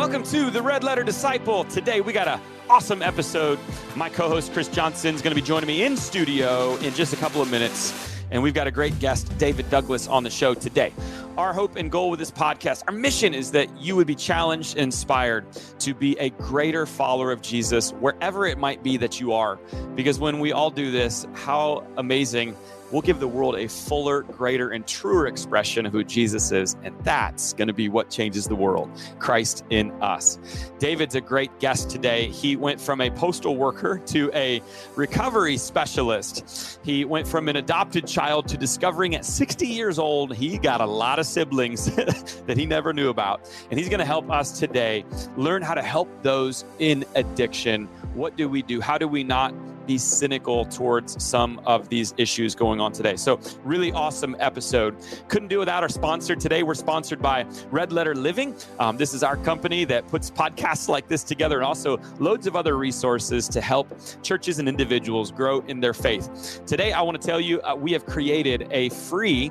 Welcome to the Red Letter Disciple. Today we got an awesome episode. My co-host Chris Johnson is going to be joining me in studio in just a couple of minutes. And we've got a great guest, David Douglas, on the show today. Our hope and goal with this podcast, our mission is that you would be challenged, inspired to be a greater follower of Jesus wherever it might be that you are. Because when we all do this, how amazing. We'll give the world a fuller, greater, and truer expression of who Jesus is. And that's going to be what changes the world, Christ in us. David's a great guest today. He went from a postal worker to a recovery specialist. He went from an adopted child to discovering at 60 years old, he got a lot of siblings that he never knew about. And he's going to help us today learn how to help those in addiction. What do we do? How do we not be cynical towards some of these issues going on today? So really awesome episode. Couldn't do without our sponsor today. We're sponsored by Red Letter Living. This is our company that puts podcasts like this together and also loads of other resources to help churches and individuals grow in their faith. Today, I want to tell you, we have created a free,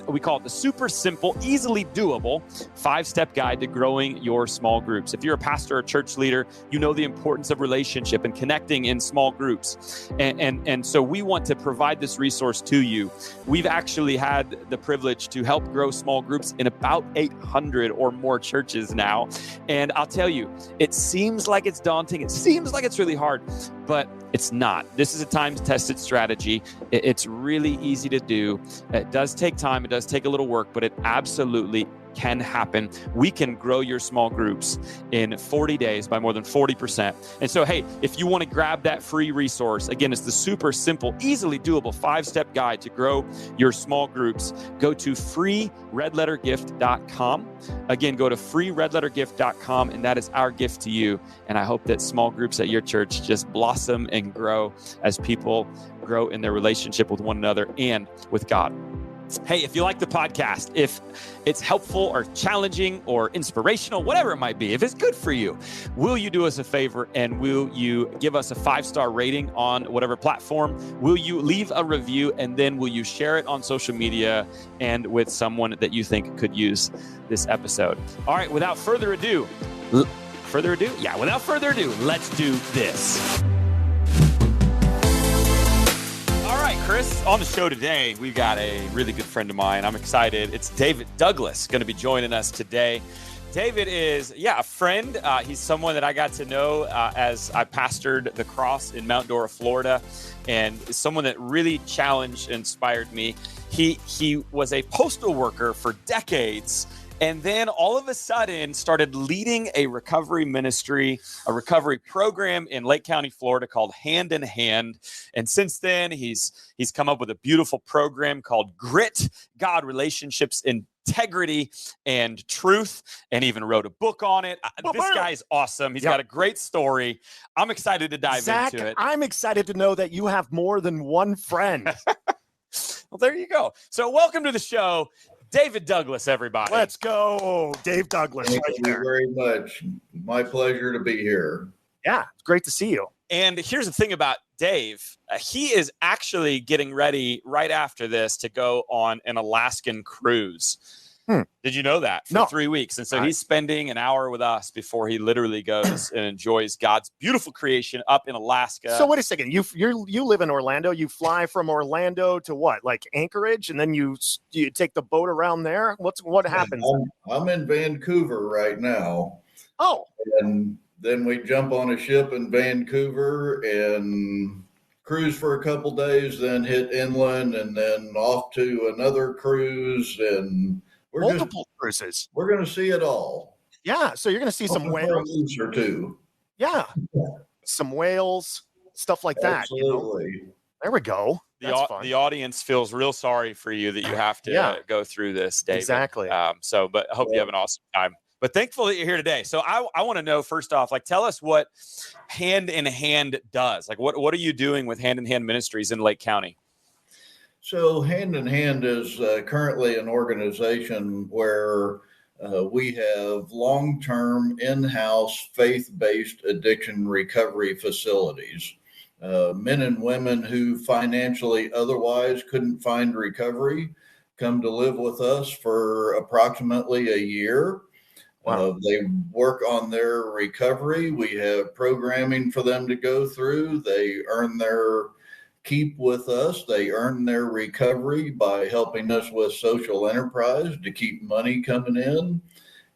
we call it the super simple, easily doable 5-step guide to growing your small groups. If you're a pastor or church leader, you know the importance of relationship and connecting in small groups. And so we want to provide this resource to you. We've actually had the privilege to help grow small groups in about 800 or more churches now. And I'll tell you, it seems like it's daunting. It seems like it's really hard, but it's not. This is a time-tested strategy. It's really easy to do. It does take time. It does take a little work, but it absolutely can happen. We can grow your small groups in 40 days by more than 40%. And so, hey, if you want to grab that free resource, again, it's the super simple, easily doable 5-step guide to grow your small groups. Go to freeredlettergift.com. Again, go to freeredlettergift.com, and that is our gift to you. And I hope that small groups at your church just blossom and grow as people grow in their relationship with one another and with God. Hey, if you like the podcast, if it's helpful or challenging or inspirational, whatever it might be, if it's good for you, will you do us a favor and will you give us a 5-star rating on whatever platform? Will you leave a review and then will you share it on social media and with someone that you think could use this episode? All right, without further ado, let's do this. Chris, on the show today, we've got a really good friend of mine. I'm excited. It's David Douglas going to be joining us today. David is, a friend. He's someone that I got to know as I pastored the Cross in Mount Dora, Florida, and is someone that really challenged and inspired me. He was a postal worker for decades, and then all of a sudden started leading a recovery ministry, a recovery program in Lake County, Florida called Hand in Hand. And since then, he's come up with a beautiful program called Grit, God, Relationships, Integrity, and Truth, and even wrote a book on it. This guy is awesome. He's got a great story. I'm excited to dive into it. I'm excited to know that you have more than one friend. Well, there you go. So welcome to the show, David Douglas, everybody. Let's go, Dave Douglas. Thank you very much. My pleasure to be here. Yeah, it's great to see you. And here's the thing about Dave. He is actually getting ready right after this to go on an Alaskan cruise. Did you know that? For 3 weeks. And so he's spending an hour with us before he literally goes and enjoys God's beautiful creation up in Alaska. So wait a second. You live in Orlando. You fly from Orlando to what? Like Anchorage? And then you take the boat around there? What happens? I'm in Vancouver right now. Oh. And then we jump on a ship in Vancouver and cruise for a couple days, then hit inland and then off to another cruise, and multiple cruises. We're going to see it all. Yeah, so you're going to see some whales or two. Yeah, some whales, stuff like that. Absolutely. You know? There we go. The audience feels real sorry for you that you have to go through this, David. Exactly. But I hope you have an awesome time. But thankful that you're here today. So I want to know, first off, tell us what Hand in Hand does. What are you doing with Hand in Hand Ministries in Lake County? So Hand in Hand is currently an organization where we have long-term in-house faith-based addiction recovery facilities. Men and women who financially otherwise couldn't find recovery come to live with us for approximately a year. Wow. They work on their recovery. We have programming for them to go through. They earn their keep with us. They earn their recovery by helping us with social enterprise to keep money coming in.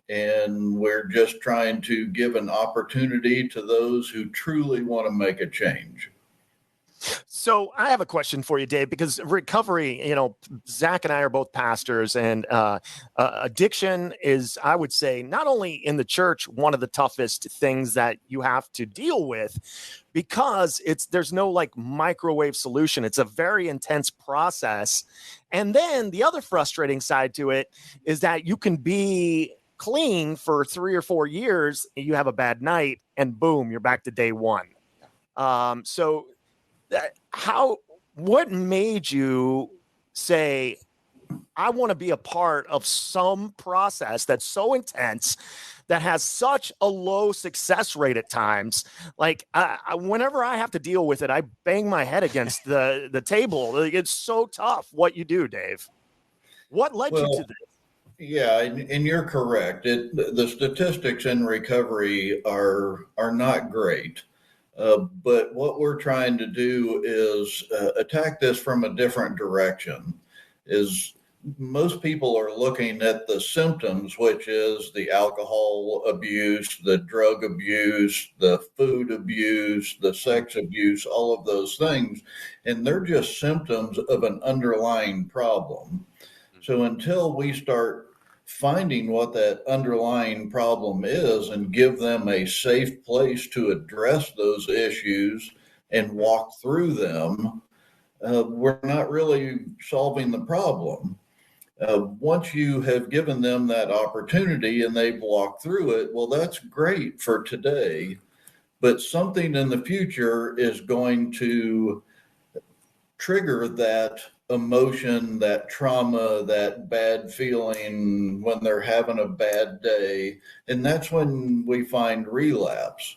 And we're just trying to give an opportunity to those who truly want to make a change. So I have a question for you, Dave, because recovery, Zach and I are both pastors, and addiction is, I would say, not only in the church, one of the toughest things that you have to deal with, because there's no like microwave solution. It's a very intense process. And then the other frustrating side to it is that you can be clean for 3 or 4 years, you have a bad night, and boom, you're back to day one. So what made you say, I want to be a part of some process that's so intense, that has such a low success rate at times? Like whenever I have to deal with it, I bang my head against the table. It's so tough what you do, Dave. What led you to this? Yeah, and you're correct. The statistics in recovery are not great. But what we're trying to do is attack this from a different direction. Is most people are looking at the symptoms, which is the alcohol abuse, the drug abuse, the food abuse, the sex abuse, all of those things, and they're just symptoms of an underlying problem. So until we start finding what that underlying problem is and give them a safe place to address those issues and walk through them, we're not really solving the problem. Once you have given them that opportunity and they've walked through it, well, that's great for today, but something in the future is going to trigger that emotion, that trauma, that bad feeling when they're having a bad day. And that's when we find relapse.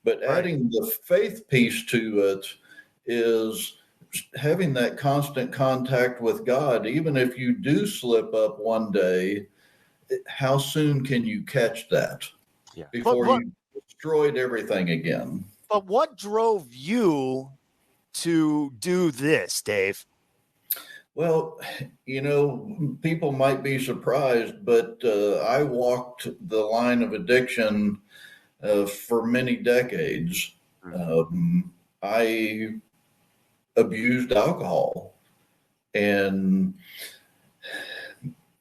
But adding the faith piece to it is having that constant contact with God. Even if you do slip up one day, how soon can you catch that before you destroyed everything again? But what drove you to do this, Dave? Well, people might be surprised, but I walked the line of addiction for many decades. I abused alcohol, and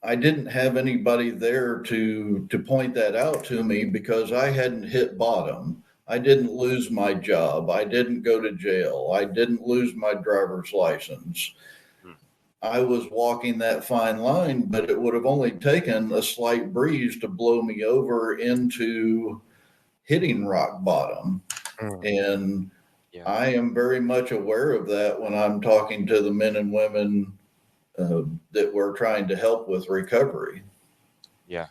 I didn't have anybody there to point that out to me because I hadn't hit bottom. I didn't lose my job. I didn't go to jail. I didn't lose my driver's license. I was walking that fine line, but it would have only taken a slight breeze to blow me over into hitting rock bottom. And I am very much aware of that when I'm talking to the men and women that we're trying to help with recovery. Yeah.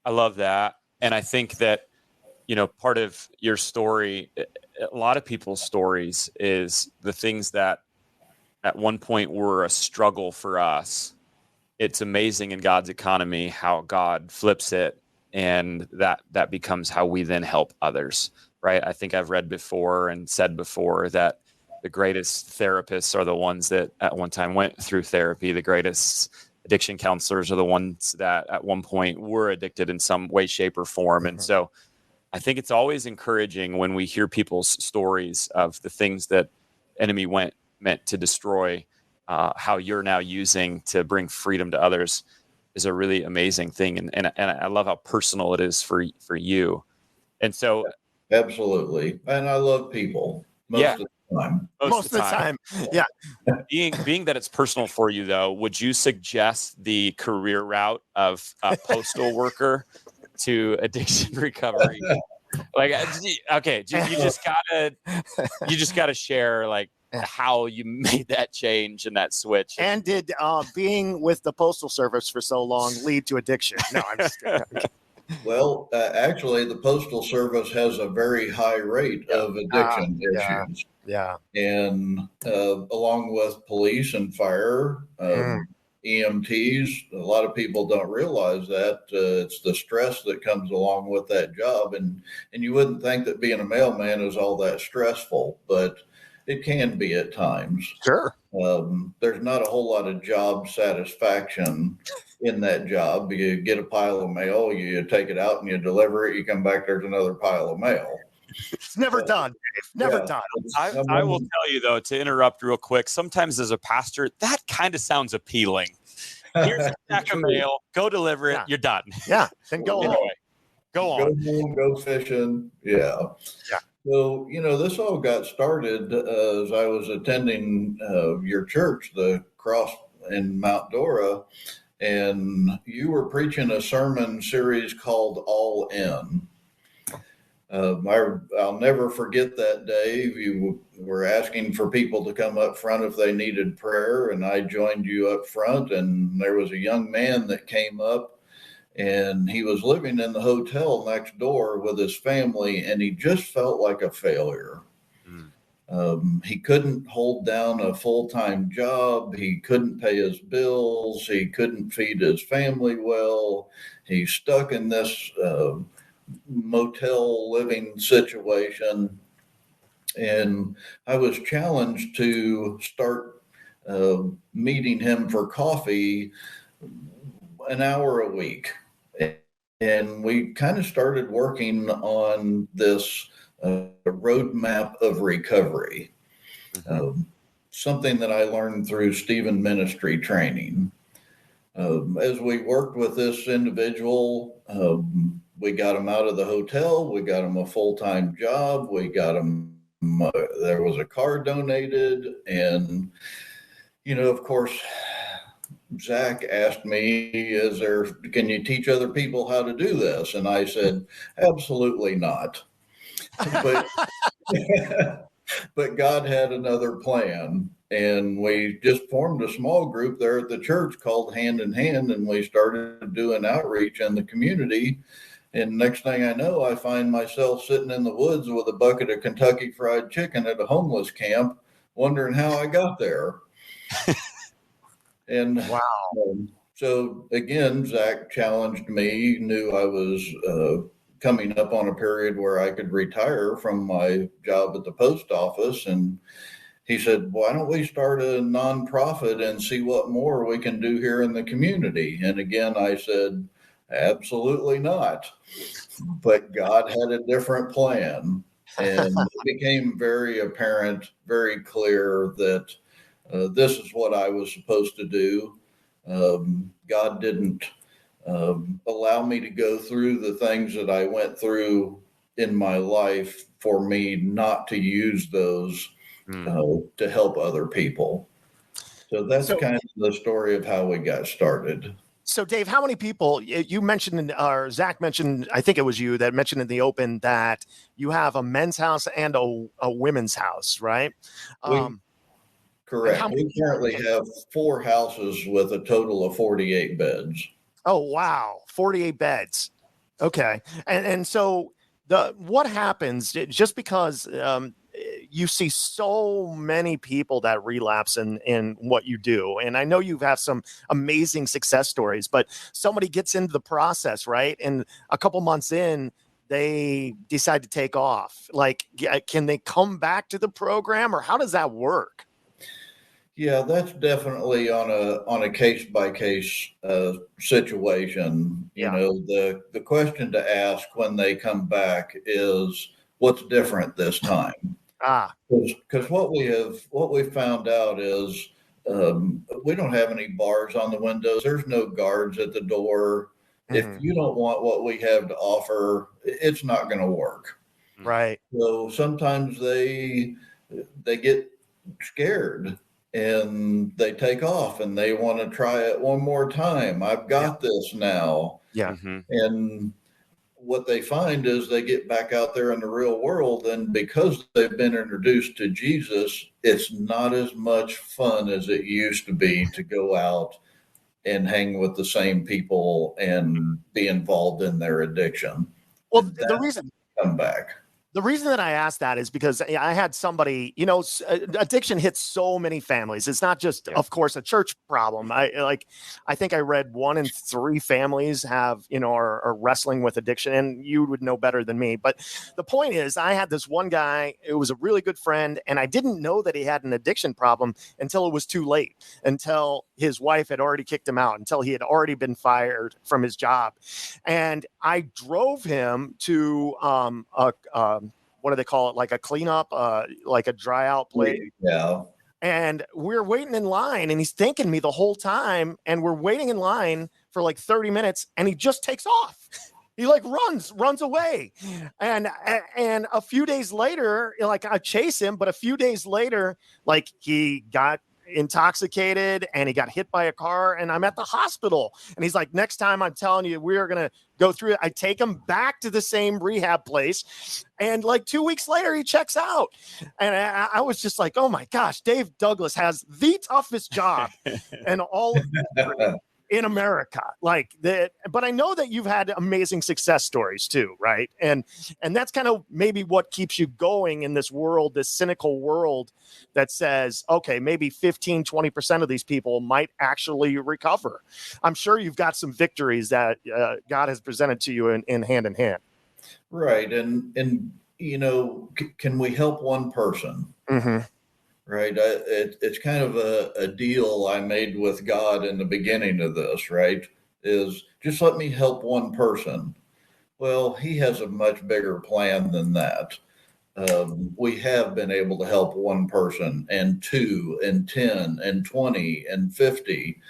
I love that. And I think that, part of your story, a lot of people's stories, is the things that at one point were a struggle for us. It's amazing in God's economy how God flips it, and that becomes how we then help others, right? I think I've read before and said before that the greatest therapists are the ones that at one time went through therapy. The greatest addiction counselors are the ones that at one point were addicted in some way, shape, or form. And so I think it's always encouraging when we hear people's stories of the things that enemy meant to destroy, how you're now using to bring freedom to others is a really amazing thing. And I love how personal it is for you. And so. Absolutely. And I love people most of the time. Most of the time. Yeah. Being that it's personal for you, though, would you suggest the career route of a postal worker to addiction recovery? Like, okay, you just gotta share like how you made that change and that switch. And did being with the Postal Service for so long lead to addiction? No, I'm just kidding. Well, actually, the Postal Service has a very high rate of addiction issues. Yeah. And along with police and fire, EMTs. A lot of people don't realize that it's the stress that comes along with that job. And you wouldn't think that being a mailman is all that stressful, but it can be at times. Sure. There's not a whole lot of job satisfaction in that job. You get a pile of mail, you take it out and you deliver it. You come back, there's another pile of mail. It's never done, Dave. Never done. I will tell you, though, to interrupt real quick, sometimes as a pastor, that kind of sounds appealing. Here's a stack of mail. Go deliver it. You're done. Yeah. Then go home. Go on. Go home, go fishing. Yeah. So, this all got started as I was attending your church, the Cross in Mount Dora, and you were preaching a sermon series called All In. I'll never forget that day. You were asking for people to come up front if they needed prayer, and I joined you up front, and there was a young man that came up, and he was living in the hotel next door with his family, and he just felt like a failure. He couldn't hold down a full-time job. He couldn't pay his bills. He couldn't feed his family well. He's stuck in this motel living situation. And I was challenged to start meeting him for coffee an hour a week. And we kind of started working on this roadmap of recovery, something that I learned through Stephen ministry training. As we worked with this individual, we got him out of the hotel. We got him a full-time job. We got him, there was a car donated. And, of course, Zach asked me, can you teach other people how to do this? And I said, absolutely not. But God had another plan. And we just formed a small group there at the church called Hand in Hand. And we started doing outreach in the community. And next thing I know, I find myself sitting in the woods with a bucket of Kentucky Fried Chicken at a homeless camp, wondering how I got there. And wow. So again, Zach challenged me, knew I was coming up on a period where I could retire from my job at the post office. And he said, why don't we start a nonprofit and see what more we can do here in the community? And again, I said, absolutely not. But God had a different plan. And it became very apparent, very clear that this is what I was supposed to do. God didn't allow me to go through the things that I went through in my life for me not to use those to help other people. So that's kind of the story of how we got started. So, Dave, how many people you mentioned, or Zach mentioned, I think it was you that mentioned in the open that you have a men's house and a women's house, right? Correct. We currently have 4 houses with a total of 48 beds. Oh, wow. 48 beds. Okay. And so what happens just because you see so many people that relapse in what you do. And I know you have some amazing success stories, but somebody gets into the process, right? And a couple months in, they decide to take off. Like, can they come back to the program, or how does that work? Yeah, that's definitely on a case by case situation. Yeah. The question to ask when they come back is, what's different this time? Because what we found out is we don't have any bars on the windows. There's no guards at the door. If you don't want what we have to offer, it's not going to work. Right. So sometimes they get scared and they take off and they want to try it one more time. I've got this now. Yeah. And what they find is they get back out there in the real world, and because they've been introduced to Jesus, it's not as much fun as it used to be to go out and hang with the same people and be involved in their addiction. Well, the The reason that I asked that is because I had somebody, addiction hits so many families. It's not just, of course, a church problem. I think I read 1 in 3 families have, are wrestling with addiction, and you would know better than me. But the point is, I had this one guy, it was a really good friend, and I didn't know that he had an addiction problem until it was too late, until his wife had already kicked him out, until he had already been fired from his job. And I drove him to what do they call it? Like a cleanup, like a dry out place. Yeah. And we're waiting in line, and he's thanking me the whole time. And we're waiting in line for like 30 minutes, and he just takes off. He like runs away. And a few days later, like I chase him, but a few days later, like he got intoxicated and he got hit by a car, and I'm at the hospital. And he's like, next time, I'm telling you, we are going to go through it. I take him back to the same rehab place. And like 2 weeks later, he checks out. And I was just like, oh my gosh, Dave Douglas has the toughest job and all of in America, like that. But I know that you've had amazing success stories too, right? And that's kind of maybe what keeps you going in this world, this cynical world that says, okay, maybe 15-20% of these people might actually recover. I'm sure you've got some victories that God has presented to you in hand. Right. And can we help one person? Mm-hmm. Right. It's kind of a deal I made with God in the beginning of this, right? Is just let me help one person. Well, he has a much bigger plan than that. We have been able to help one person, and 2 and 10 and 20 and 50,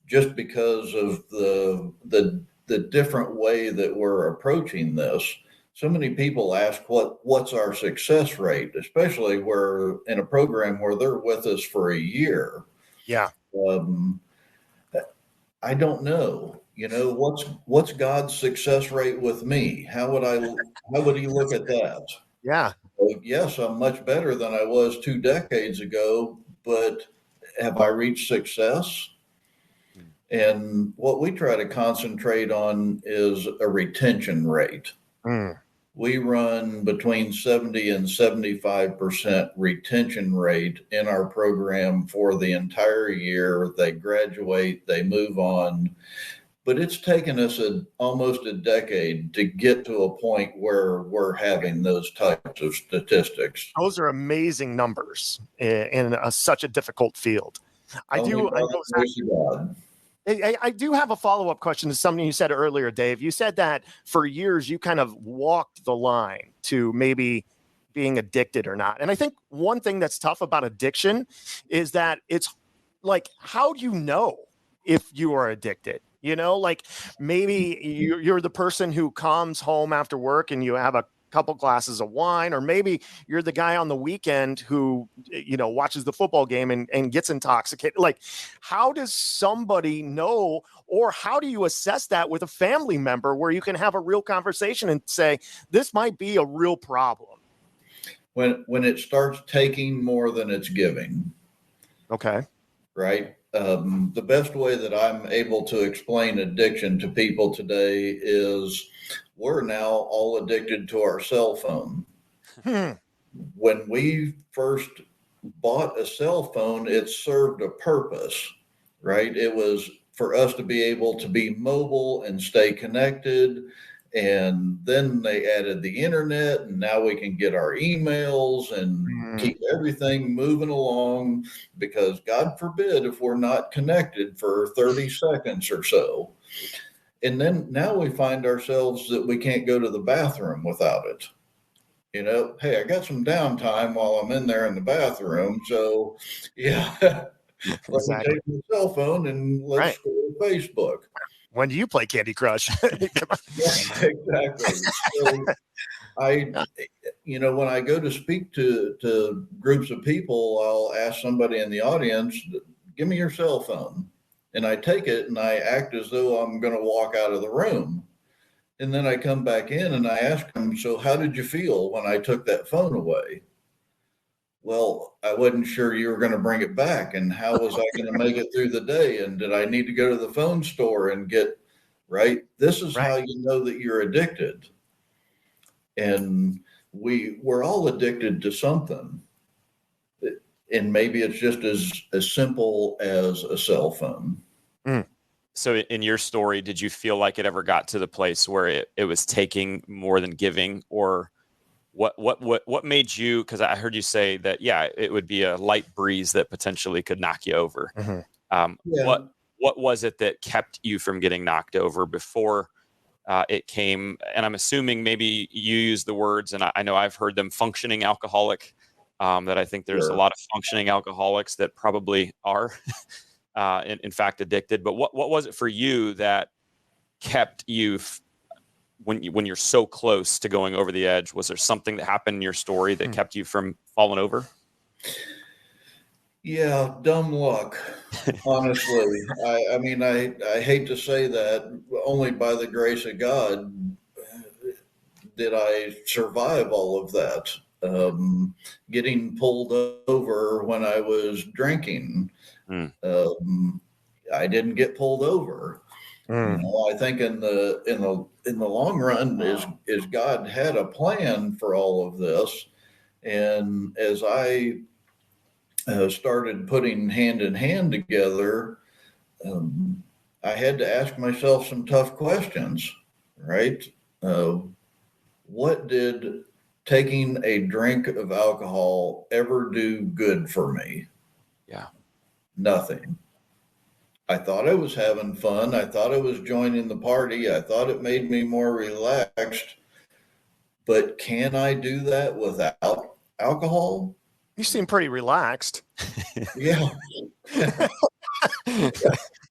just because of the different way that we're approaching this. So many people ask what's our success rate, especially where in a program where they're with us for a year. Yeah. I don't know. What's God's success rate with me? How would he look at that? Yeah. Well, yes, I'm much better than I was 2 decades ago, but have I reached success? And what we try to concentrate on is a retention rate. We run between 70 and 75% retention rate in our program for the entire year. They graduate, they move on. But it's taken us almost a decade to get to a point where we're having those types of statistics. Those are amazing numbers in such a difficult field. I do have a follow-up question to something you said earlier, Dave. You said that for years you kind of walked the line to maybe being addicted or not. And I think one thing that's tough about addiction is that it's like, how do you know if you are addicted? Like maybe you're the person who comes home after work and you have a couple glasses of wine, or maybe you're the guy on the weekend who, watches the football game and gets intoxicated. Like, how does somebody know, or how do you assess that with a family member where you can have a real conversation and say, this might be a real problem? When it starts taking more than it's giving. Okay. Right. The best way that I'm able to explain addiction to people today is we're now all addicted to our cell phone. When we first bought a cell phone, it served a purpose, right? It was for us to be able to be mobile and stay connected. And then they added the internet, and now we can get our emails and keep everything moving along, because God forbid if we're not connected for 30 seconds or so. And then now we find ourselves that we can't go to the bathroom without it. Hey, I got some downtime while I'm in there in the bathroom. So, yeah, let's take my cell phone and let's go to Facebook. When do you play Candy Crush? Exactly. So when I go to speak to groups of people, I'll ask somebody in the audience, give me your cell phone. And I take it and I act as though I'm going to walk out of the room. And then I come back in and I ask them, so how did you feel when I took that phone away? Well, I wasn't sure you were going to bring it back. And how was I going to make it through the day? And did I need to go to the phone store and get right? This is how you know that you're addicted. And we're all addicted to something. And maybe it's just as simple as a cell phone. So in your story, did you feel like it ever got to the place where it was taking more than giving, or what made you, because I heard you say that, yeah, it would be a light breeze that potentially could knock you over. Yeah. What was it that kept you from getting knocked over before it came? And I'm assuming maybe you use the words, and I know I've heard them, functioning alcoholic, that I think there's a lot of functioning alcoholics that probably are in fact addicted. But what was it for you that kept you when you're so close to going over the edge? Was there something that happened in your story that kept you from falling over? Yeah, dumb luck. Honestly, I mean, I hate to say that. Only by the grace of God did I survive all of that. Getting pulled over when I was drinking. I didn't get pulled over. You know, I think in the long run is God had a plan for all of this, and as I started putting hand in hand together, I had to ask myself some tough questions. Right? What did taking a drink of alcohol ever do good for me? Yeah. Nothing. I thought I was having fun. I thought I was joining the party. I thought it made me more relaxed. But can I do that without alcohol? You seem pretty relaxed. Yeah.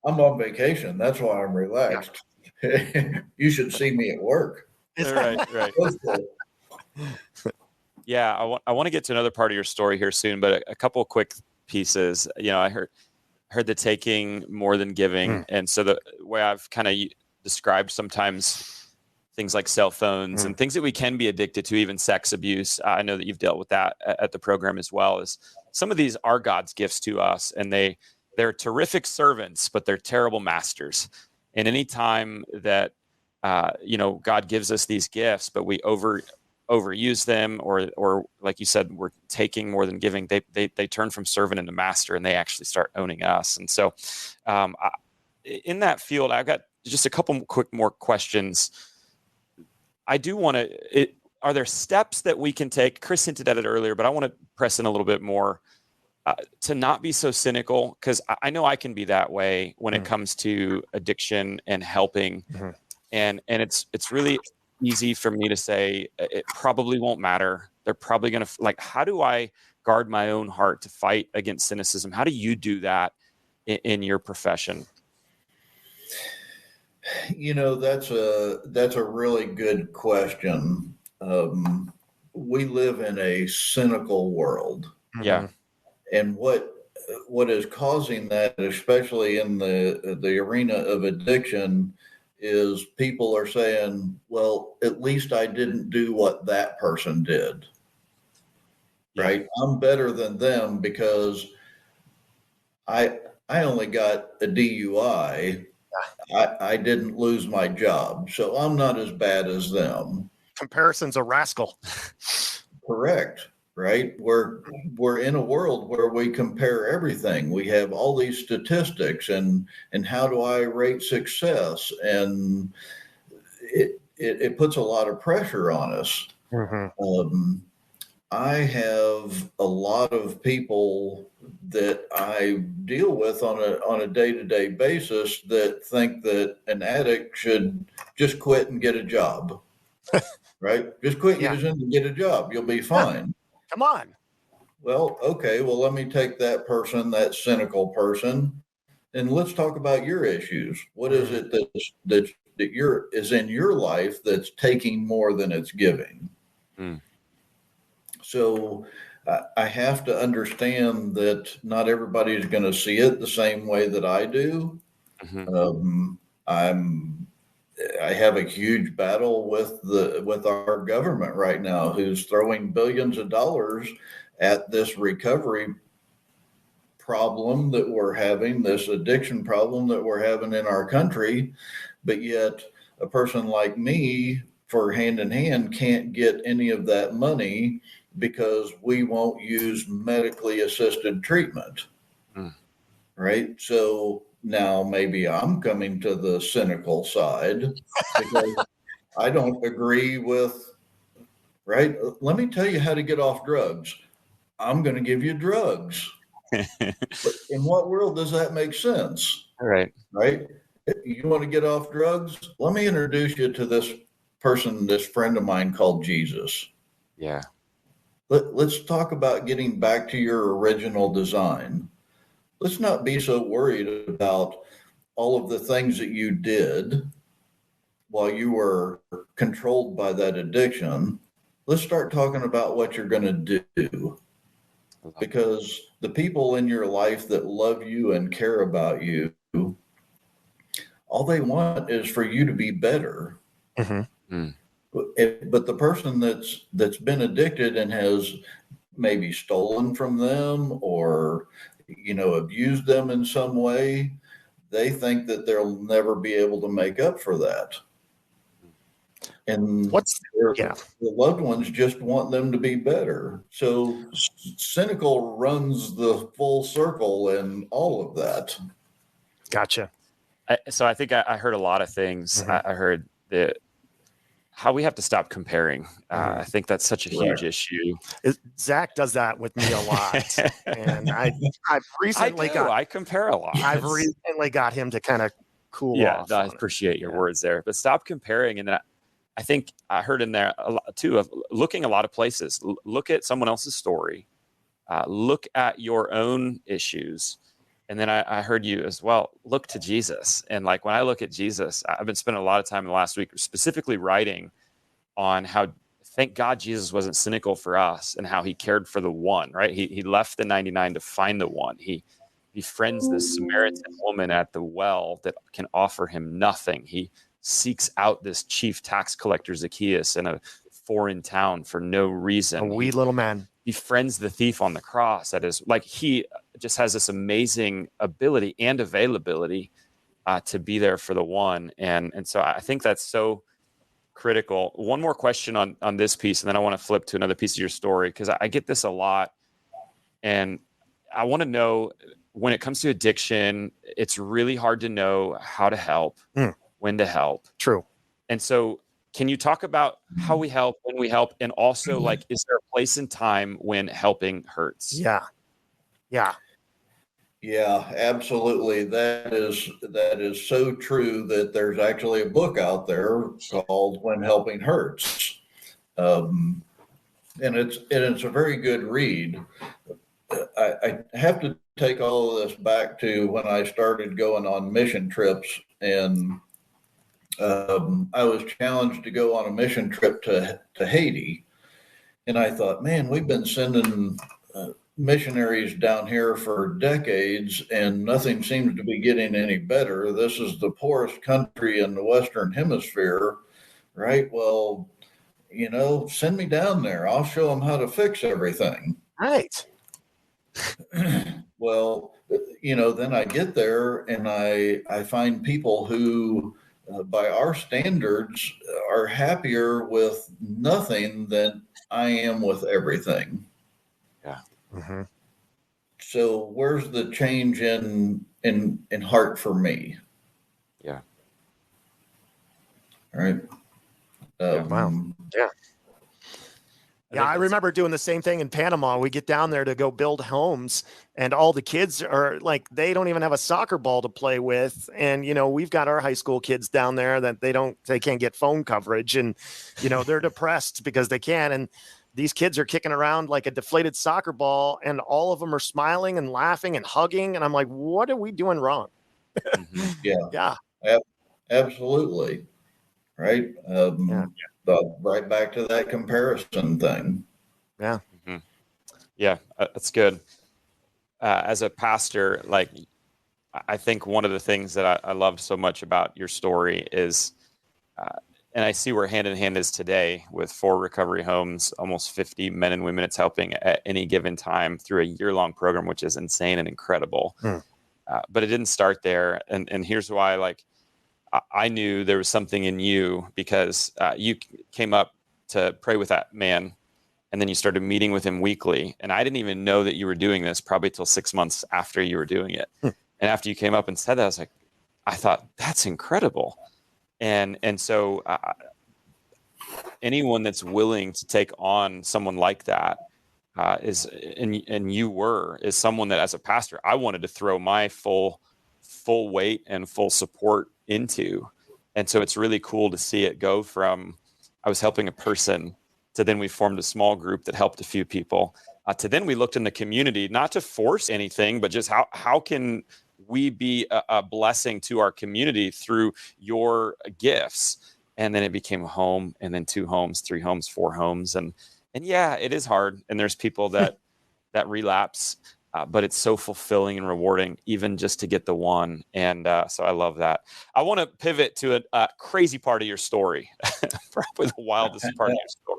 I'm on vacation. That's why I'm relaxed. Yeah. You should see me at work. Right. Yeah, I want to get to another part of your story here soon, but a couple of quick pieces. You know, I heard the taking more than giving, and so the way I've kind of described sometimes things like cell phones and things that we can be addicted to, even sex abuse. I know that you've dealt with that at the program as well. Is some of these are God's gifts to us, and they're terrific servants, but they're terrible masters. And any time that God gives us these gifts, but we overuse them, or like you said, we're taking more than giving, they turn from servant into master, and they actually start owning us. And so in that field, I've got just a couple quick more questions. I do want to, are there steps that we can take? Chris hinted at it earlier, but I want to press in a little bit more to not be so cynical, because I know I can be that way when it comes to addiction and helping. And it's really easy for me to say it probably won't matter. They're probably going to, how do I guard my own heart to fight against cynicism? How do you do that in your profession? You know, that's a really good question. We live in a cynical world. Yeah. And what is causing that, especially in the arena of addiction, is people are saying, well, at least I didn't do what that person did. Yeah. Right? I'm better than them because I only got a DUI. I didn't lose my job, so I'm not as bad as them. Comparison's a rascal. Correct. Right? We're in a world where we compare everything. We have all these statistics, and how do I rate success? And it puts a lot of pressure on us. I have a lot of people that I deal with on a day-to-day basis that think that an addict should just quit and get a job. Right? Just quit using and get a job. You'll be fine. Come on. Well, okay. Well, let me take that person, that cynical person, and let's talk about your issues. What is it that is in your life that's taking more than it's giving? So I have to understand that not everybody is going to see it the same way that I do. I have a huge battle with our government right now, who's throwing billions of dollars at this recovery problem that we're having, this addiction problem that we're having in our country. But yet a person like me for Hand in Hand can't get any of that money because we won't use medically assisted treatment. Right. So now maybe I'm coming to the cynical side because I don't agree with, right? Let me tell you how to get off drugs. I'm going to give you drugs. But in what world does that make sense? Right. Right. You want to get off drugs? Let me introduce you to this person, this friend of mine called Jesus. Yeah. Let's talk about getting back to your original design. Let's not be so worried about all of the things that you did while you were controlled by that addiction. Let's start talking about what you're going to do. Because the people in your life that love you and care about you, all they want is for you to be better. Mm-hmm. But the person that's been addicted and has maybe stolen from them or abused them in some way, they think that they'll never be able to make up for that. And the loved ones just want them to be better. So cynical runs the full circle in all of that. Gotcha. So I think I heard a lot of things. I heard that how we have to stop comparing. I think that's such a huge issue. Zach does that with me a lot. And I've recently I compare a lot. I've recently got him to kind of cool off. I appreciate your words there, but stop comparing. And then I think I heard in there a lot too of looking a lot of places. Look at someone else's story. Look at your own issues. And then I heard you as well, look to Jesus. And like when I look at Jesus, I've been spending a lot of time in the last week specifically writing on how, thank God Jesus wasn't cynical for us and how he cared for the one, right? He left the 99 to find the one. He befriends this Samaritan woman at the well that can offer him nothing. He seeks out this chief tax collector, Zacchaeus, in a foreign town for no reason. A wee little man. Befriends the thief on the cross. That is like, he just has this amazing ability and availability to be there for the one. And so I think that's so critical. One more question on this piece, and then I want to flip to another piece of your story, because I get this a lot. And I want to know, when it comes to addiction, it's really hard to know how to help, when to help. True. And so can you talk about how we help, when we help, and also like, is there a place and time when helping hurts? Yeah, absolutely. That is so true that there's actually a book out there called When Helping Hurts. And it's a very good read. I have to take all of this back to when I started going on mission trips, and I was challenged to go on a mission trip to Haiti. And I thought, man, we've been sending missionaries down here for decades and nothing seems to be getting any better. This is the poorest country in the Western Hemisphere, right? Well, send me down there. I'll show them how to fix everything. Right. Well, then I get there and I find people who, by our standards, are happier with nothing than I am with everything. Yeah. Mm-hmm. So where's the change in heart for me? Yeah. All right. Wow. Yeah. Yeah, I remember doing the same thing in Panama. We get down there to go build homes, and all the kids are like, they don't even have a soccer ball to play with. And, we've got our high school kids down there that they can't get phone coverage, and, they're depressed because they can't. And these kids are kicking around like a deflated soccer ball, and all of them are smiling and laughing and hugging. And I'm like, what are we doing wrong? Yeah. Absolutely. Right. Right back to that comparison thing. Yeah. Mm-hmm. Yeah, that's good. As a pastor, like, I think one of the things that I loved so much about your story is, and I see where Hand in Hand is today with 4 recovery homes, almost 50 men and women it's helping at any given time through a year-long program, which is insane and incredible. But it didn't start there. And here's why, like, I knew there was something in you because you came up to pray with that man, and then you started meeting with him weekly. And I didn't even know that you were doing this probably till 6 months after you were doing it. And after you came up and said that, I was like, I thought, that's incredible. And so anyone that's willing to take on someone like that is someone that, as a pastor, I wanted to throw my full weight and full support into. And so it's really cool to see it go from I was helping a person to then we formed a small group that helped a few people to then we looked in the community, not to force anything, but just how can we be a blessing to our community through your gifts. And then it became a home, and then 2 homes, 3 homes, 4 homes. And yeah, it is hard. And there's people that relapse, but it's so fulfilling and rewarding, even just to get the one. And so I love that. I want to pivot to a crazy part of your story, probably the wildest part of your story.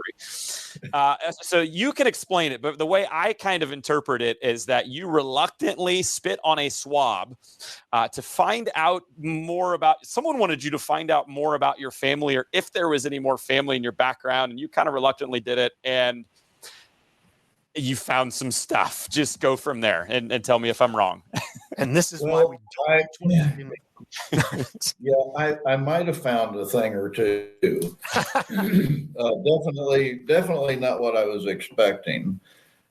So you can explain it, but the way I kind of interpret it is that you reluctantly spit on a swab to find out more about, someone wanted you to find out more about your family, or if there was any more family in your background, and you kind of reluctantly did it. And you found some stuff. Just go from there and tell me if I'm wrong. And this is why we don't. I might have found a thing or two. Definitely not what I was expecting.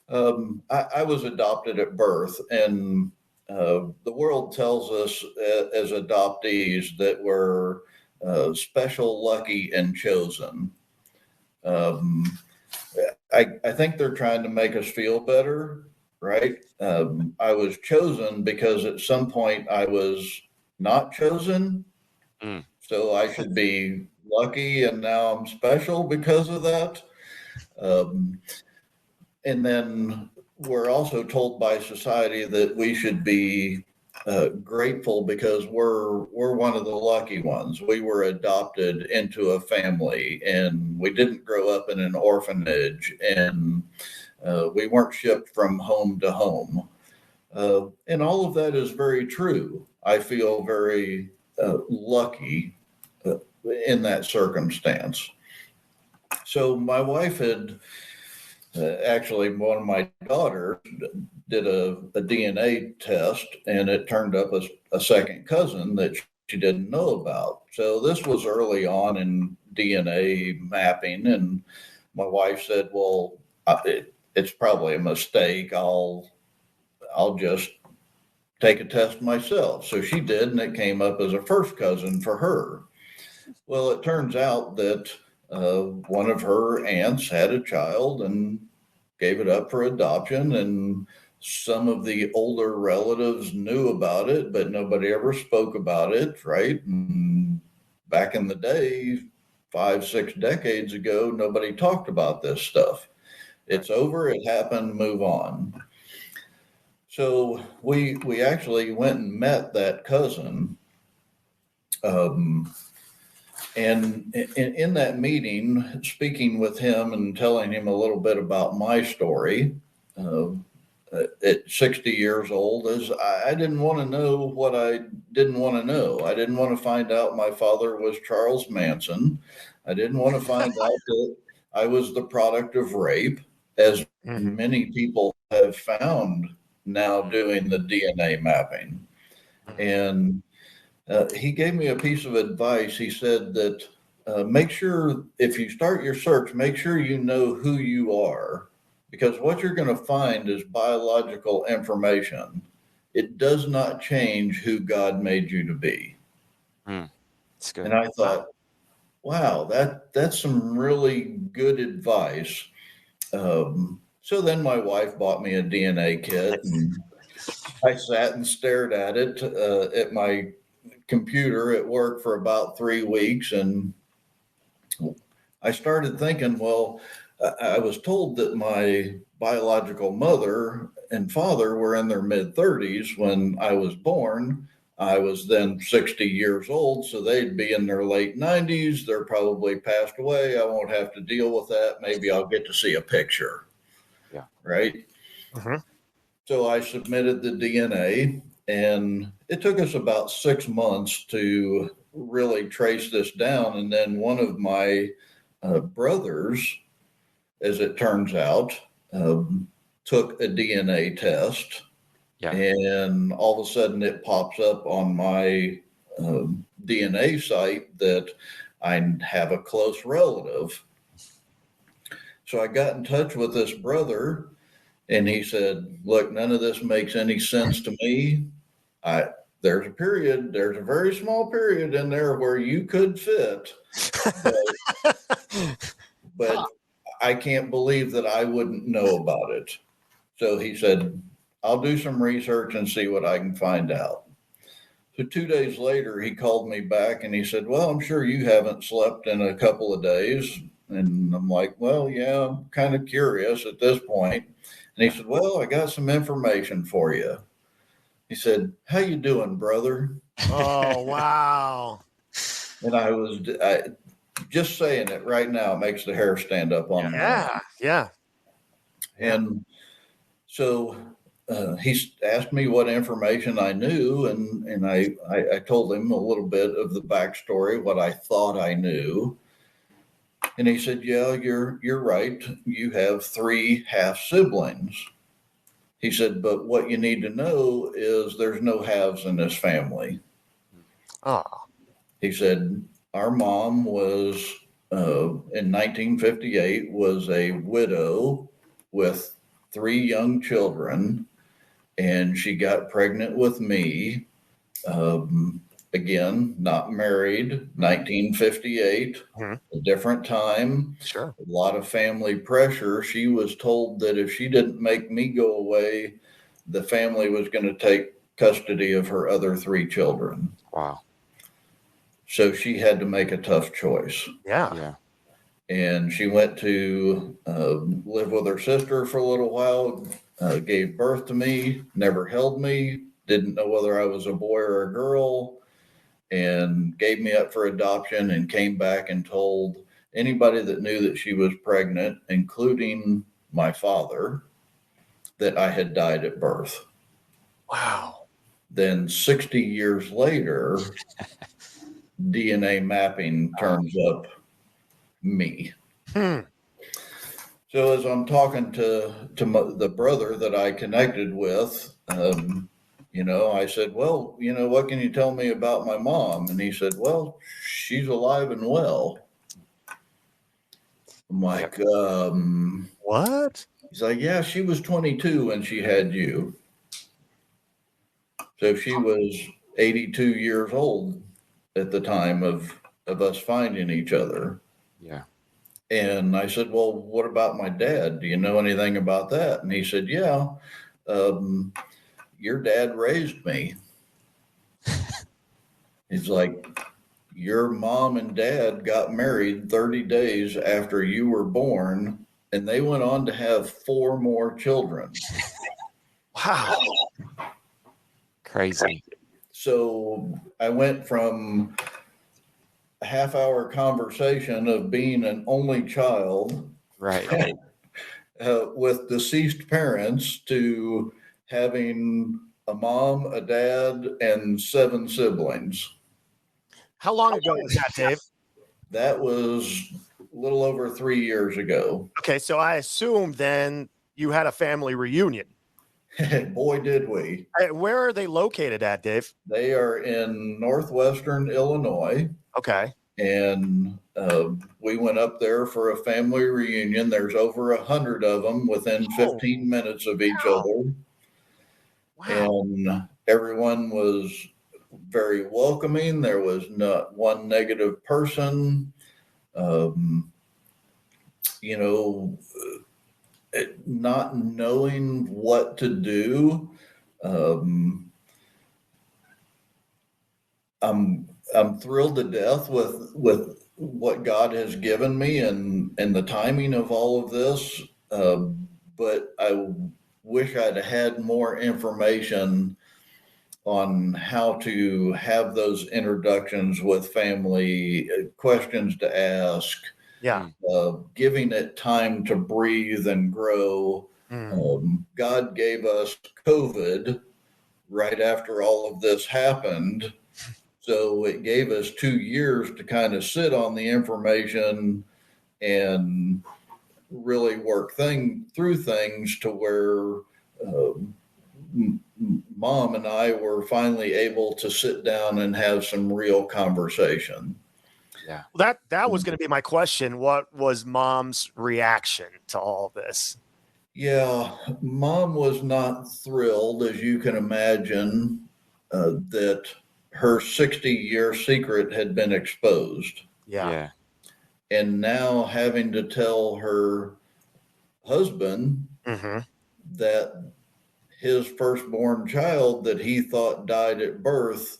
I was adopted at birth, and the world tells us as adoptees that we're special, lucky, and chosen. I think they're trying to make us feel better, right? I was chosen because at some point I was not chosen. So I should be lucky, and now I'm special because of that. And then we're also told by society that we should be grateful because we're one of the lucky ones. We were adopted into a family, and we didn't grow up in an orphanage, and we weren't shipped from home to home. And all of that is very true. I feel very lucky in that circumstance. So my wife had actually, one of my daughters did a DNA test, and it turned up a second cousin that she didn't know about. So this was early on in DNA mapping, and my wife said, well, it's probably a mistake. I'll just take a test myself. So she did, and it came up as a first cousin for her. Well, it turns out that one of her aunts had a child and gave it up for adoption, and some of the older relatives knew about it, but nobody ever spoke about it, right? And back in the day, 5-6 decades ago, nobody talked about this stuff. It's over, it happened, move on. So we actually went and met that cousin. And in that meeting, speaking with him and telling him a little bit about my story, at 60 years old, as I didn't want to know what I didn't want to know. I didn't want to find out my father was Charles Manson. I didn't want to find out that I was the product of rape, as many people have found now doing the DNA mapping. And he gave me a piece of advice. He said that make sure, if you start your search, make sure you know who you are, because what you're going to find is biological information. It does not change who God made you to be. That's good. And I thought, wow, that's some really good advice. So then my wife bought me a DNA kit, and I sat and stared at it at my computer at work for about 3 weeks, and I started thinking, well, I was told that my biological mother and father were in their mid-30s when I was born. I was then 60 years old, so they'd be in their late 90s. They're probably passed away. I won't have to deal with that. Maybe I'll get to see a picture. Yeah. Right? So I submitted the DNA, and it took us about 6 months to really trace this down. And then one of my brothers, as it turns out, took a DNA test. Yeah. And all of a sudden it pops up on my DNA site that I have a close relative. So I got in touch with this brother, and he said, look, none of this makes any sense to me. There's a very small period in there where you could fit, but I can't believe that I wouldn't know about it. So he said, I'll do some research and see what I can find out. So 2 days later, he called me back and he said, well, I'm sure you haven't slept in a couple of days. And I'm like, well, yeah, I'm kind of curious at this point. And he said, well, I got some information for you. He said, how you doing, brother? Oh, wow. And I just saying it right now makes the hair stand up on my neck. Yeah. And so he asked me what information I knew, and I told him a little bit of the backstory, what I thought I knew. And he said, yeah, you're right. You have 3 half siblings. He said, but what you need to know is there's no halves in this family. Oh. He said, our mom was, in 1958, was a widow with 3 young children, and she got pregnant with me. Again, not married, 1958, a different time. Sure. A lot of family pressure. She was told that if she didn't make me go away, the family was going to take custody of her other 3 children. Wow. So she had to make a tough choice. Yeah. And she went to live with her sister for a little while, gave birth to me, never held me, didn't know whether I was a boy or a girl, and gave me up for adoption, and came back and told anybody that knew that she was pregnant, including my father, that I had died at birth. Wow. Then 60 years later, DNA mapping turns up me. So as I'm talking to the brother that I connected with, I said, well, what can you tell me about my mom? And he said, well, she's alive and well. I'm like, what? He's like, yeah, she was 22 when she had you. So she was 82 years old at the time of us finding each other. Yeah. And I said, well, what about my dad? Do you know anything about that? And he said, yeah, your dad raised me. He's like, your mom and dad got married 30 days after you were born, and they went on to have 4 more children. Wow. Crazy. So I went from a half-hour conversation of being an only child, Right. with deceased parents, to having a mom, a dad, and 7 siblings. How long ago was that, Dave? That was a little over 3 years ago. Okay, so I assume then you had a family reunion. Boy, did we. Where are they located at, Dave? They are in northwestern Illinois. Okay. And we went up there for a family reunion. There's over 100 of them within 15 minutes of each other. Wow. And everyone was very welcoming. There was not one negative person. Not knowing what to do. I'm thrilled to death with what God has given me and the timing of all of this. But I wish I'd had more information on how to have those introductions with family, questions to ask. Yeah. Giving it time to breathe and grow. God gave us COVID right after all of this happened. So it gave us 2 years to kind of sit on the information and really work through things to where Mom and I were finally able to sit down and have some real conversation. Yeah. Well, that was going to be my question. What was Mom's reaction to all this? Yeah, Mom was not thrilled, as you can imagine, that her 60-year secret had been exposed. Yeah. And now having to tell her husband that his firstborn child that he thought died at birth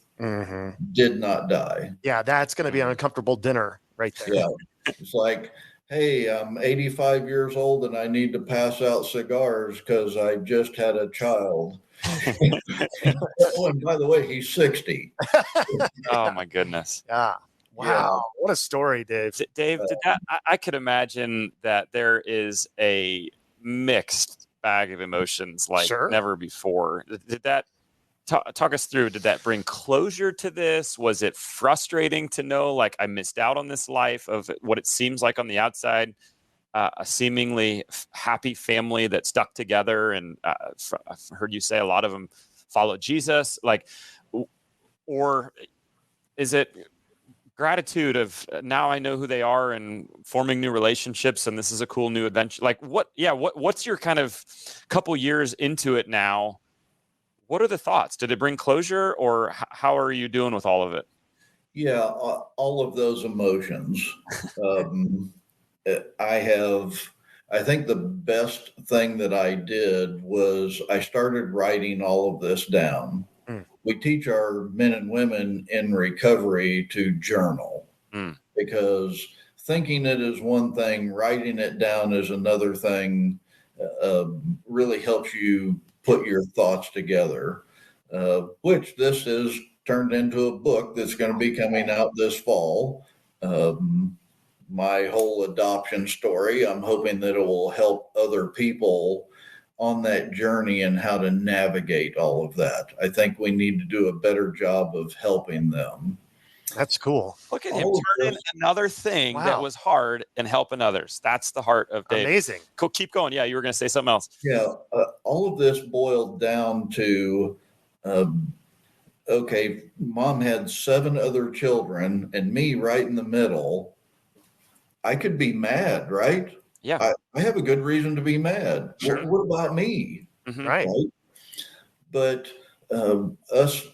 did not die. Yeah, that's going to be an uncomfortable dinner right there. Yeah. It's like, hey, I'm 85 years old and I need to pass out cigars because I just had a child. Oh, and by the way, he's 60. Oh my goodness. Yeah. Wow. Yeah. What a story, Dave. Dave, did that, I could imagine that there is a mixed bag of emotions like never before. Did that talk us through? Did that bring closure to this? Was it frustrating to know, like, I missed out on this life of what it seems like on the outside, a seemingly happy family that stuck together? And I've heard you say a lot of them followed Jesus. Like, or is it gratitude of now I know who they are and forming new relationships and this is a cool new adventure? Like what's your kind of couple years into it now? What are the thoughts? Did it bring closure, or how are you doing with all of it? Yeah, all of those emotions. I think the best thing that I did was I started writing all of this down. We teach our men and women in recovery to journal because thinking it is one thing, writing it down is another thing. Really helps you put your thoughts together, which this is turned into a book that's going to be coming out this fall. My whole adoption story, I'm hoping that it will help other people on that journey and how to navigate all of that. I think we need to do a better job of helping them. That's cool. Look at him turning another thing that was hard and helping others. That's the heart of Dave. Amazing. Cool. Keep going. Yeah, you were going to say something else. Yeah, all of this boiled down to, okay, Mom had 7 other children and me right in the middle. I could be mad, right? Yeah. I have a good reason to be mad. Sure. What about me? Right. But us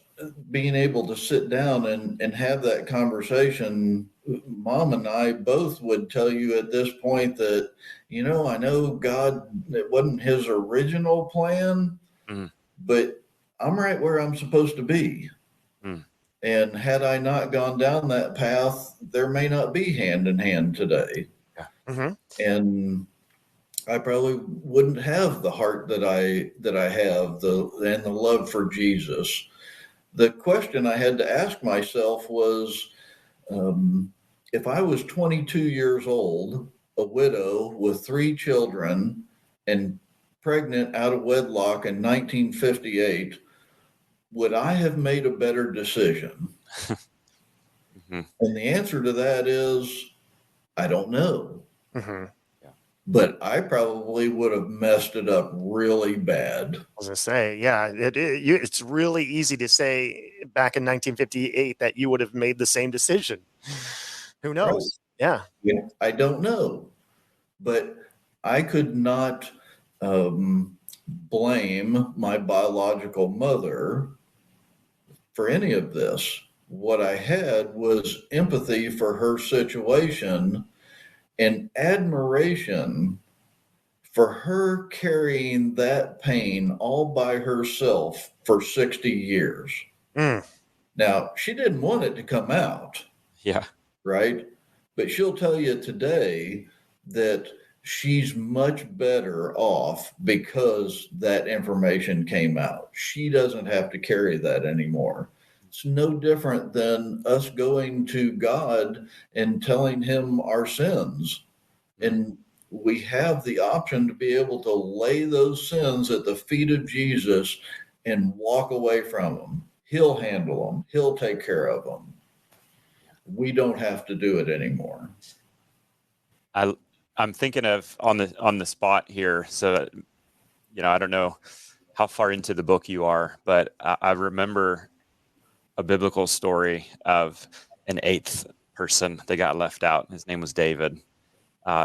being able to sit down and have that conversation, Mom and I both would tell you at this point that, I know God, it wasn't his original plan, but I'm right where I'm supposed to be. And had I not gone down that path, there may not be hand in hand today. And I probably wouldn't have the heart that I have, and the love for Jesus. The question I had to ask myself was, if I was 22 years old, a widow with 3 children, and pregnant out of wedlock in 1958, would I have made a better decision? And the answer to that is, I don't know. But I probably would have messed it up really bad. I was going to say, yeah, it's really easy to say back in 1958 that you would have made the same decision. Who knows? Right. Yeah. I don't know. But I could not blame my biological mother for any of this. What I had was empathy for her situation and admiration for her carrying that pain all by herself for 60 years. Now, she didn't want it to come out. Yeah. Right? But she'll tell you today that she's much better off because that information came out. She doesn't have to carry that anymore. It's no different than us going to God and telling him our sins. And we have the option to be able to lay those sins at the feet of Jesus and walk away from them. He'll handle them. He'll take care of them. We don't have to do it anymore. I'm thinking of on the spot here. So, I don't know how far into the book you are, but I remember a biblical story of an eighth person that got left out. His name was David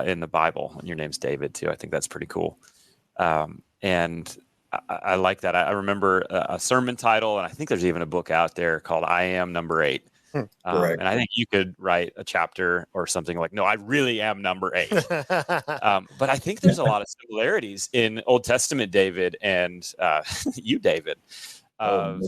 in the Bible, and your name's David too. I think that's pretty cool. And I like that. I remember a sermon title, and I think there's even a book out there called "I Am Number 8." And I think you could write a chapter or something like, "No, I really am number 8." But I think there's a lot of similarities in Old Testament David and you, David, of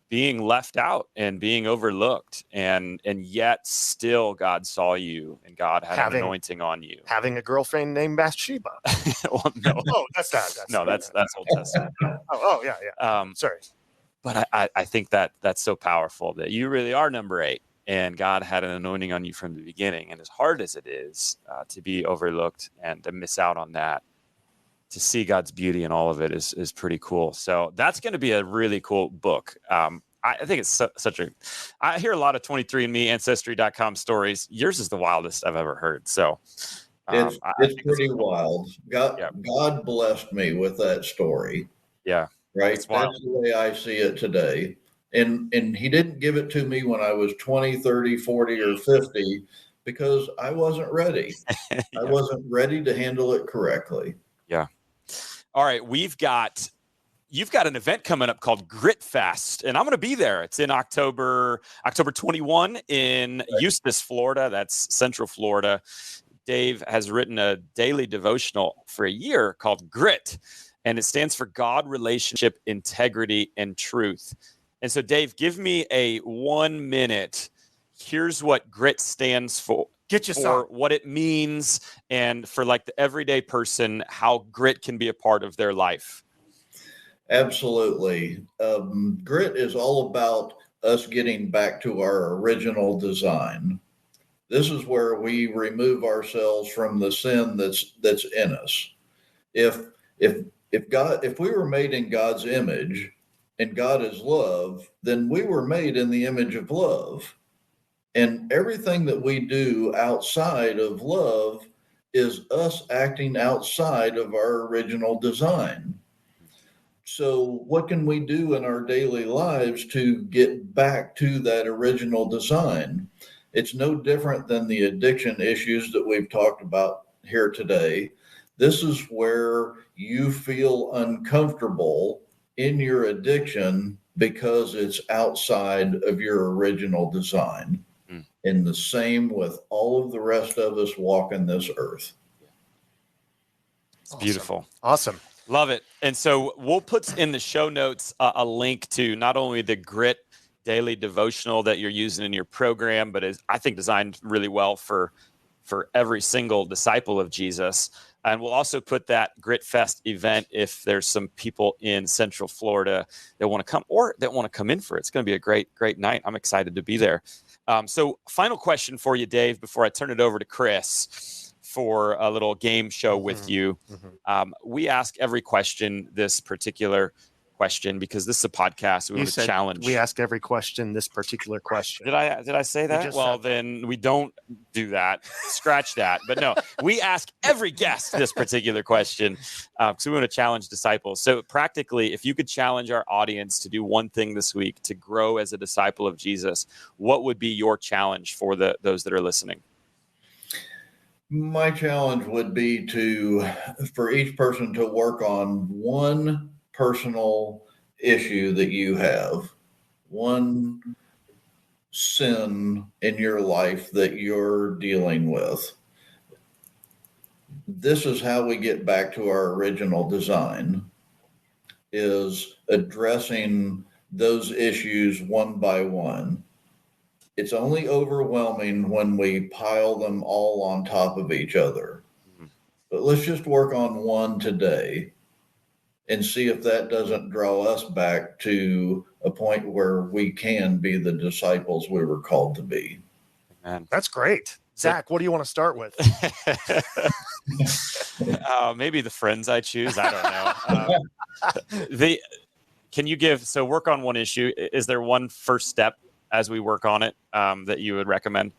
being left out and being overlooked, and yet still God saw you, and God had an anointing on you. Having a girlfriend named Bathsheba. Well, no. Oh, that's Old Testament. Yeah. Sorry. But I think that's so powerful that you really are number 8, and God had an anointing on you from the beginning. And as hard as it is to be overlooked and to miss out on that, to see God's beauty in all of it is pretty cool. So that's going to be a really cool book. I think it's I hear a lot of 23andMe, Ancestry.com stories. Yours is the wildest I've ever heard. So it's pretty wild. God blessed me with that story. Yeah. Right. That's the way I see it today. And he didn't give it to me when I was 20, 30, 40, or 50, because I wasn't ready. Yeah. I wasn't ready to handle it correctly. Yeah. All right. you've got an event coming up called Grit Fest, and I'm going to be there. It's in October 21 in Usps, Florida. That's Central Florida. Dave has written a daily devotional for a year called Grit, and it stands for God, Relationship, Integrity, and Truth. And so, Dave, give me a 1 minute. Here's what Grit stands for. What it means, and for like the everyday person, how grit can be a part of their life. Absolutely. Grit is all about us getting back to our original design. This is where we remove ourselves from the sin that's in us. If we were made in God's image, and God is love, then we were made in the image of love. And everything that we do outside of love is us acting outside of our original design. So what can we do in our daily lives to get back to that original design? It's no different than the addiction issues that we've talked about here today. This is where you feel uncomfortable in your addiction because it's outside of your original design. And the same with all of the rest of us walking this earth. It's beautiful. Awesome. Love it. And so we'll put in the show notes a link to not only the Grit daily devotional that you're using in your program, but is, I think, designed really well for every single disciple of Jesus. And we'll also put that Grit Fest event if there's some people in Central Florida that want to come or that want to come in for it. It's going to be a great, great night. I'm excited to be there. So final question for you, Dave, before I turn it over to Chris for a little game show with you. We ask every question this particular question because this is a podcast. We want to challenge. We ask every question this particular question. Did I say that? Well, then we don't do that. Scratch that. But no, we ask every guest this particular question because we want to challenge disciples. So practically, if you could challenge our audience to do one thing this week to grow as a disciple of Jesus, what would be your challenge for those that are listening? My challenge would be for each person to work on one personal issue that you have, one sin in your life that you're dealing with. This is how we get back to our original design, is addressing those issues one by one. It's only overwhelming when we pile them all on top of each other. But let's just work on one today and see if that doesn't draw us back to a point where we can be the disciples we were called to be. Man, that's great. Zach, what do you want to start with? Maybe the friends I choose. I don't know. Can you work on one issue? Is there one first step as we work on it that you would recommend?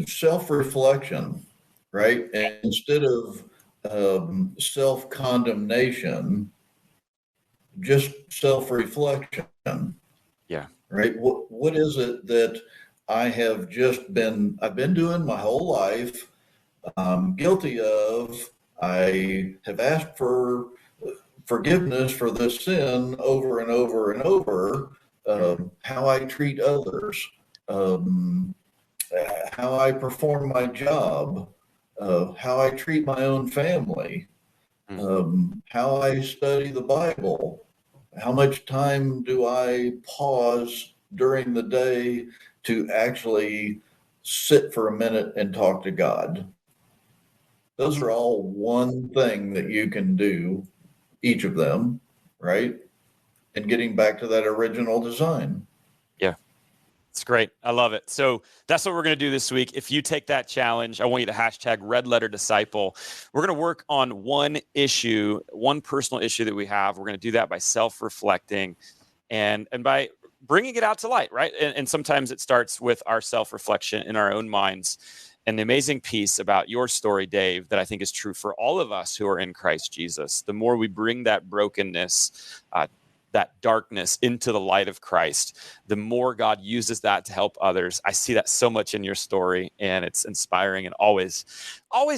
Self-reflection, right? And instead of self-condemnation, just self-reflection. Yeah. Right. What is it that I've been doing my whole life? I'm guilty of. I have asked for forgiveness for this sin over and over and over. How I treat others, how I perform my job, how I treat my own family, how I study the Bible, how much time do I pause during the day to actually sit for a minute and talk to God? Those are all one thing that you can do, each of them, right? And getting back to that original design. Yeah. It's great. I love it. So that's what we're going to do this week. If you take that challenge, I want you to hashtag Red Letter Disciple. We're going to work on one issue, one personal issue that we have. We're going to do that by self-reflecting and by bringing it out to light, right? And sometimes it starts with our self-reflection in our own minds. And the amazing piece about your story, Dave, that I think is true for all of us who are in Christ Jesus, the more we bring that brokenness, that darkness into the light of Christ, the more God uses that to help others. I see that so much in your story, and it's inspiring and always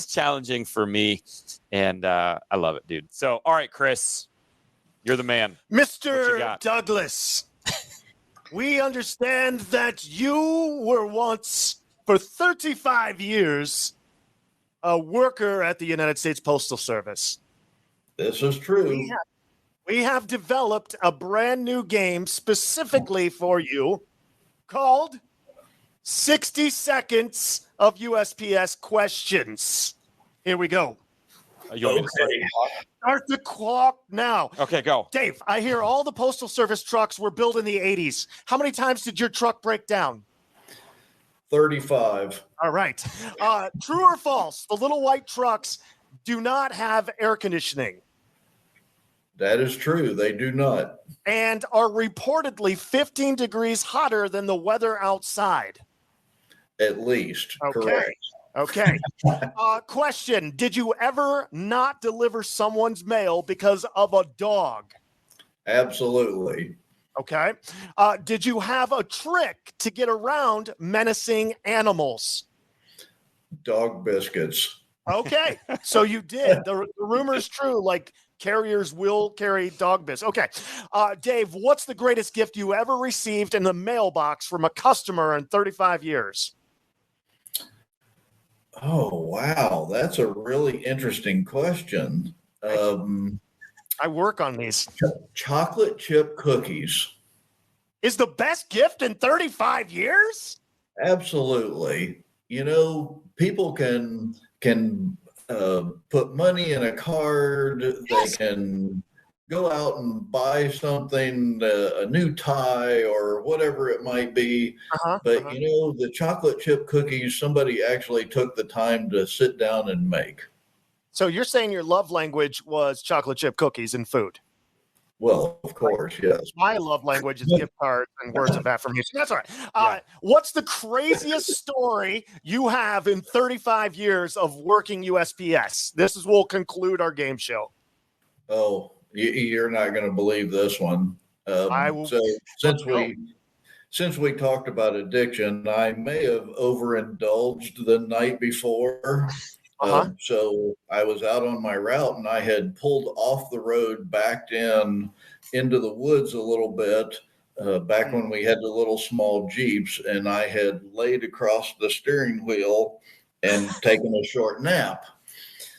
challenging for me. And I love it, dude. So, all right, Chris, you're the man. Mr. Douglas, we understand that you were once, for 35 years, a worker at the United States Postal Service. This is true. We have developed a brand new game specifically for you called 60 Seconds of USPS Questions. Here we go. You want me to start the clock? Start the clock now. Okay, go. Dave, I hear all the Postal Service trucks were built in the 80s. How many times did your truck break down? 35. All right. True or false? The little white trucks do not have air conditioning. That is true. They do not. And are reportedly 15 degrees hotter than the weather outside. At least. Okay. Correct. Okay. Question. Did you ever not deliver someone's mail because of a dog? Absolutely. Okay. Did you have a trick to get around menacing animals? Dog biscuits. Okay. So you did. The rumor's true. Like, carriers will carry dog biscuits. Okay. Dave, what's the greatest gift you ever received in the mailbox from a customer in 35 years? Oh, wow. That's a really interesting question. I work on these. Chocolate chip cookies. Is the best gift in 35 years? Absolutely. You know, people can put money in a card. Yes. They can go out and buy something, a new tie or whatever it might be. But you know, the chocolate chip cookies, somebody actually took the time to sit down and make. So you're saying your love language was chocolate chip cookies and food? Well, of course, yes. My love language is gift cards and words of affirmation. That's all right. What's the craziest story you have in 35 years of working USPS? Will conclude our game show. Oh, you're not going to believe this one. Since we talked about addiction, I may have overindulged the night before. So I was out on my route and I had pulled off the road, backed into the woods a little bit, back when we had the little small Jeeps, and I had laid across the steering wheel and taken a short nap.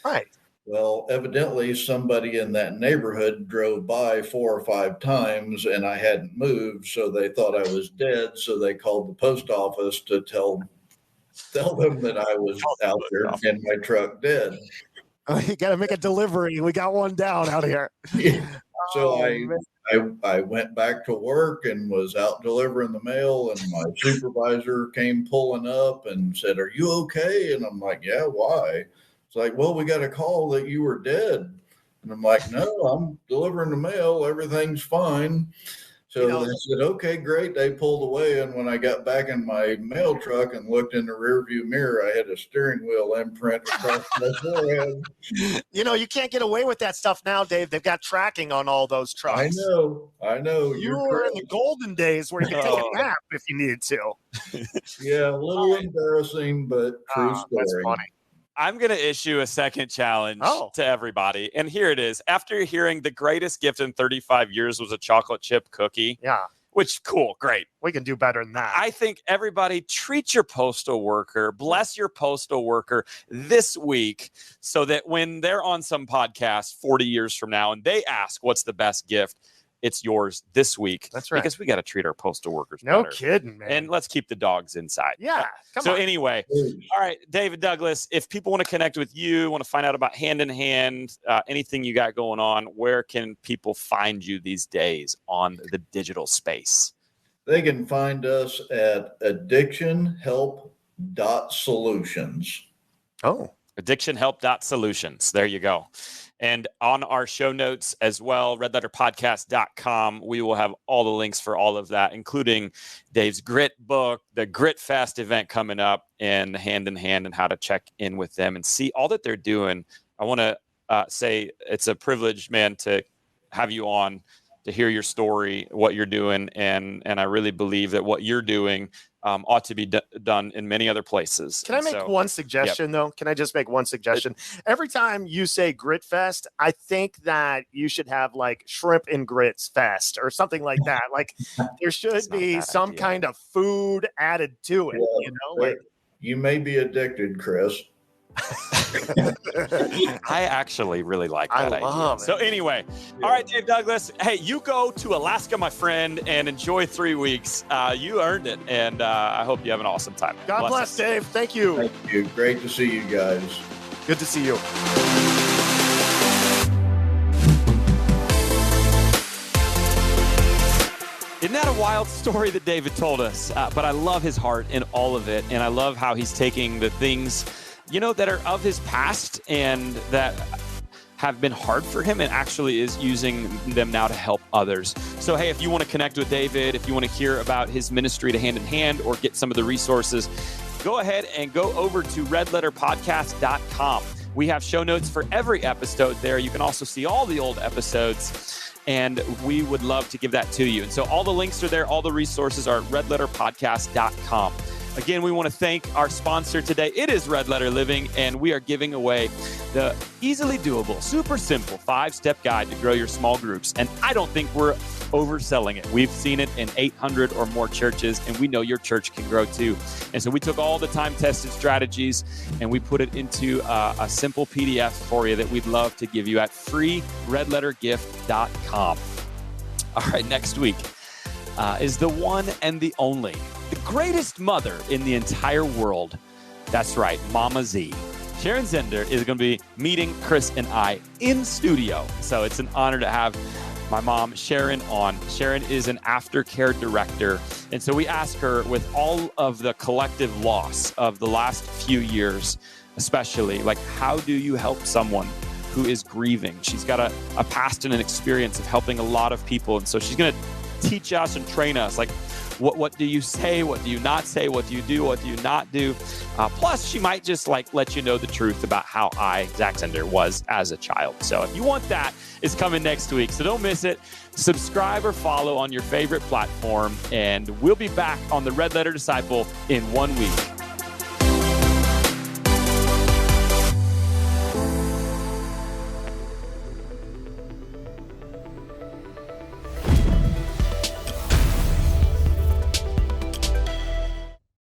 Right. Well, evidently somebody in that neighborhood drove by 4 or 5 times and I hadn't moved, so they thought I was dead. So they called the post office to tell them that I was out there in my truck dead. Oh, you got to make a delivery. We got one down out here. So I went back to work and was out delivering the mail, and my supervisor came pulling up and said, "Are you okay?" And I'm like, "Yeah, why?" It's like, "Well, we got a call that you were dead." And I'm like, no, I'm delivering the mail. Everything's fine. So they said, okay, great. They pulled away. And when I got back in my mail truck and looked in the rearview mirror, I had a steering wheel imprint across my forehead. You can't get away with that stuff now, Dave. They've got tracking on all those trucks. I know. You were in the golden days where you could take a nap if you needed to. Yeah, a little embarrassing, but true story. That's funny. I'm going to issue a second challenge to everybody. And here it is. After hearing the greatest gift in 35 years was a chocolate chip cookie. Yeah. Which, cool, great. We can do better than that. I think everybody treat your postal worker, bless your postal worker this week so that when they're on some podcast 40 years from now and they ask what's the best gift, it's yours this week. That's right. Because we got to treat our postal workers No better. kidding, man. And let's keep the dogs inside. Yeah. Come so on. Anyway, all right, David Douglas, if people want to connect with you, want to find out about Hand in Hand, anything you got going on, where can people find you these days on the digital space? They can find us at addictionhelp.solutions. Addictionhelp.solutions. There you go. And on our show notes as well, redletterpodcast.com, we will have all the links for all of that, including Dave's Grit book, the Grit Fest event coming up, and Hand in Hand, and how to check in with them and see all that they're doing. I want to say it's a privilege, man, to have you on, to hear your story, what you're doing. And I really believe that what you're doing ought to be done in many other places. Can I make one suggestion, though? Can I just make one suggestion? Every time you say Grit Fest, I think that you should have like Shrimp and Grits Fest or something like that. Like there should be some kind of food added to it. Well, you may be addicted, Chris. I actually really like that idea. Love it. So anyway, all right, Dave Douglas. Hey, you go to Alaska, my friend, and enjoy 3 weeks. You earned it, and I hope you have an awesome time. God bless, Dave. Thank you. Thank you. Great to see you guys. Good to see you. Isn't that a wild story that David told us? But I love his heart in all of it, and I love how he's taking the things that are of his past and that have been hard for him and actually is using them now to help others. So, hey, if you want to connect with David, if you want to hear about his ministry to Hand in Hand or get some of the resources, go ahead and go over to redletterpodcast.com. We have show notes for every episode there. You can also see all the old episodes, and we would love to give that to you. And so all the links are there. All the resources are at redletterpodcast.com. Again, we want to thank our sponsor today. It is Red Letter Living, and we are giving away the easily doable, super simple 5-step guide to grow your small groups. And I don't think we're overselling it. We've seen it in 800 or more churches, and we know your church can grow too. And so we took all the time-tested strategies, and we put it into a simple PDF for you that we'd love to give you at freeredlettergift.com. All right, next week is the one and the only, the greatest mother in the entire world. That's right, Mama Z. Sharon Zender is going to be meeting Chris and I in studio. So it's an honor to have my mom, Sharon, on. Sharon is an aftercare director. And so we asked her, with all of the collective loss of the last few years, especially, like, how do you help someone who is grieving? She's got a past and an experience of helping a lot of people. And so she's going to teach us and train us, like, what do you say? What do you not say? What do you do? What do you not do? Plus, she might just let you know the truth about how Zach Zender, was as a child. So if you want that, it's coming next week. So don't miss it. Subscribe or follow on your favorite platform, and we'll be back on the Red Letter Disciple in 1 week.